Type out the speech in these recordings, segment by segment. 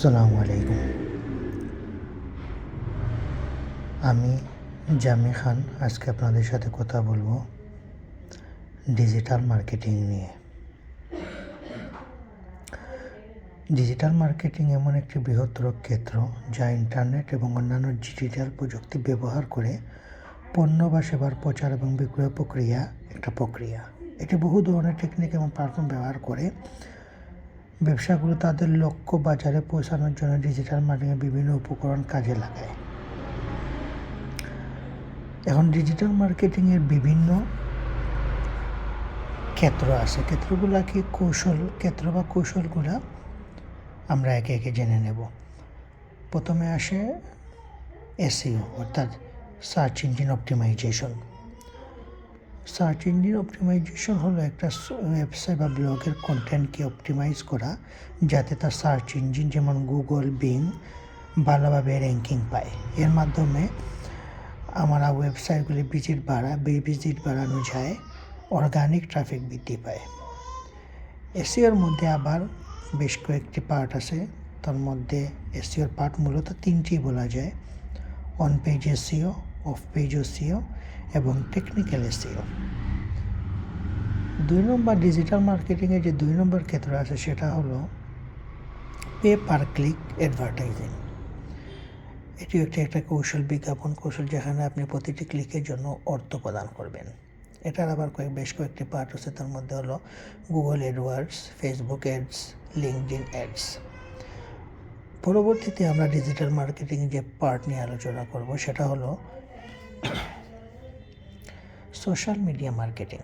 আসসালামু আলাইকুম। আমি জামি খান আজকে আপনাদের সাথে কথা বলবো ডিজিটাল মার্কেটিং নিয়ে। ডিজিটাল মার্কেটিং এমন একটি বৃহত্তর ক্ষেত্র যা ইন্টারনেট এবং অন্যান্য ডিজিটাল প্রযুক্তি ব্যবহার করে পণ্য বা সেবার প্রচার এবং বিক্রয় প্রক্রিয়া। এটি বহু ধরনের টেকনিক এবং প্ল্যাটফর্ম ব্যবহার করে ব্যবসাগুলো তাদের লক্ষ্য বাজারে পৌঁছানোর জন্য ডিজিটাল মার্কেটিংয়ের বিভিন্ন উপকরণ কাজে লাগায়। এখন ডিজিটাল মার্কেটিংয়ের বিভিন্ন ক্ষেত্র আছে। কৌশলগুলো আমরা একে একে জেনে নেব। প্রথমে আসে এসইও অর্থাৎ search engine optimisation. Search engine optimisation হলো একটা ওয়েবসাইট বা ব্লগের কন্টেন্টকে অপটিমাইজ করা যাতে তার সার্চ ইঞ্জিন যেমন গুগল, বিং ভালোভাবে র্যাঙ্কিং পায়। এর মাধ্যমে আমরা ওয়েবসাইটগুলি ভিজিট বাড়ানো যায়, অর্গানিক ট্রাফিক বৃদ্ধি পায়। এসইওর মধ্যে আবার বেশ কয়েকটি পার্ট আছে। তার মধ্যে এসইওর পার্ট মূলত তিনটি বলা যায়: on page SEO, of page SEO এবং টেকনিক্যাল এসইও। 2 নম্বর ডিজিটাল মার্কেটিংয়ে যে 2 নম্বর ক্ষেত্র আছে সেটা হলো পে পার ক্লিক অ্যাডভার্টাইজিং। এটিও একটা বিজ্ঞাপন কৌশল যেখানে আপনি প্রতিটি ক্লিকের জন্য অর্থ প্রদান করবেন। এটার আবার বেশ কয়েকটি পার্ট আছে। তার মধ্যে হলো Google AdWords, Facebook ads, LinkedIn ads. পরবর্তীতে আমরা ডিজিটাল মার্কেটিং যে পার্ট নিয়ে আলোচনা করব সেটা হলো social media marketing.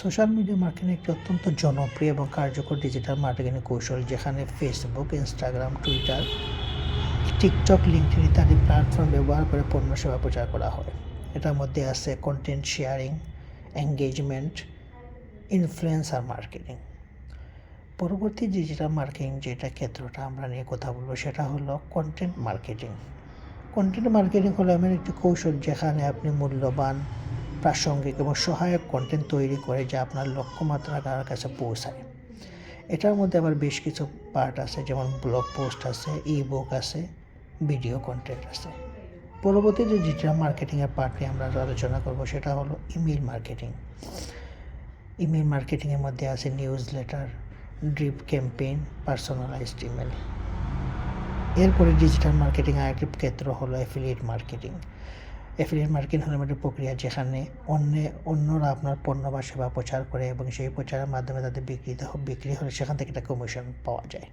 Social media marketing একটি অত্যন্ত জনপ্রিয় এবং কার্যকর ডিজিটাল মার্কেটিং কৌশল যেখানে Facebook, Instagram, Twitter, TikTok, LinkedIn ইত্যাদি প্ল্যাটফর্ম ব্যবহার করে পণ্য সেবা প্রচার করা হয়। এটার মধ্যে আছে content sharing, engagement, influencer marketing. পরবর্তী ডিজিটাল মার্কেটিং যেটা ক্ষেত্রটা আমরা নিয়ে কথা বলবো সেটা হলো কন্টেন্ট মার্কেটিং। কন্টেন্ট মার্কেটিং হলো এমন একটি কৌশল যেখানে আপনি মূল্যবান, প্রাসঙ্গিক এবং সহায়ক কন্টেন্ট তৈরি করে যা আপনার লক্ষ্যমাত্রার কাছে পৌঁছায়। এটার মধ্যে আবার বেশ কিছু পার্ট আছে, যেমন ব্লগ পোস্ট আছে, ই-বুক আছে, ভিডিও কন্টেন্ট আছে। পরবর্তী যে ডিজিটাল মার্কেটিংয়ের পার্ট নিয়ে আমরা আলোচনা করব সেটা হলো ইমেল মার্কেটিং। ইমেল মার্কেটিংয়ের মধ্যে আছে news letter, drip campaign, personalised email. এরপরে ডিজিটাল মার্কেটিং আরেকটি ক্ষেত্র হলো অ্যাফিলিয়েট মার্কেটিং। অ্যাফিলিয়েট মার্কেটিং হলো একটা প্রক্রিয়া যেখানে অন্যরা আপনার পণ্য বা সেবা প্রচার করে এবং সেই প্রচারের মাধ্যমে তাদের বিক্রি হলে সেখান থেকে একটা কমিশন পাওয়া যায়।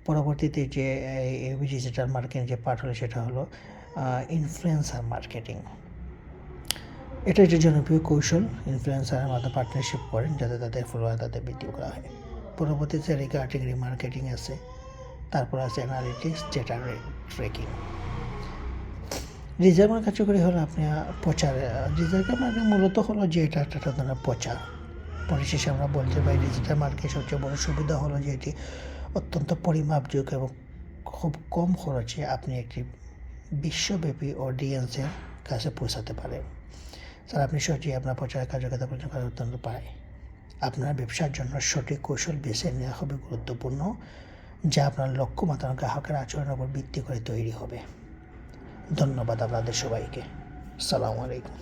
পরবর্তীতে যে ডিজিটাল মার্কেটিং যে পার্ট হলো সেটা হলো ইনফ্লুয়েন্সার মার্কেটিং। এটা একটা জনপ্রিয় কৌশল। ইনফ্লুয়েন্সারের মাধ্যমে পার্টনারশিপ করেন যাতে তাদের ফলোয়ার তাদের বৃদ্ধি করা হয়। পরবর্তীতে রিগার্ডিং রিমার্কেটিং আছে। তারপর আছে অ্যানালিটিক্স, ডেটা ট্র্যাকিং। ডিজিটাল কার্যকরী হলো আপনি প্রচার। ডিজিটাল মার্কেটিং মূলত হলো যে এটা একটা ধরনের প্রচার। পরিশেষে আমরা বলতে পারি ডিজিটাল মার্কেটের সবচেয়ে বড় সুবিধা হলো যে এটি অত্যন্ত পরিমাপযোগ্য এবং খুব কম খরচে আপনি একটি বিশ্বব্যাপী অডিয়েন্সের কাছে পৌঁছাতে পারেন। স্যার আপনি সঠিক আপনার প্রচারের কার্যকতা প্রচার করা অত্যন্ত পায়। আপনার ব্যবসার জন্য সঠিক কৌশল বেছে নেওয়া হবে গুরুত্বপূর্ণ, যা আপনার লক্ষ্যমাত্রা গ্রাহকের আচরণের উপর ভিত্তি করে তৈরি হবে। ধন্যবাদ আপনাদের সবাইকে। আসসালামু আলাইকুম।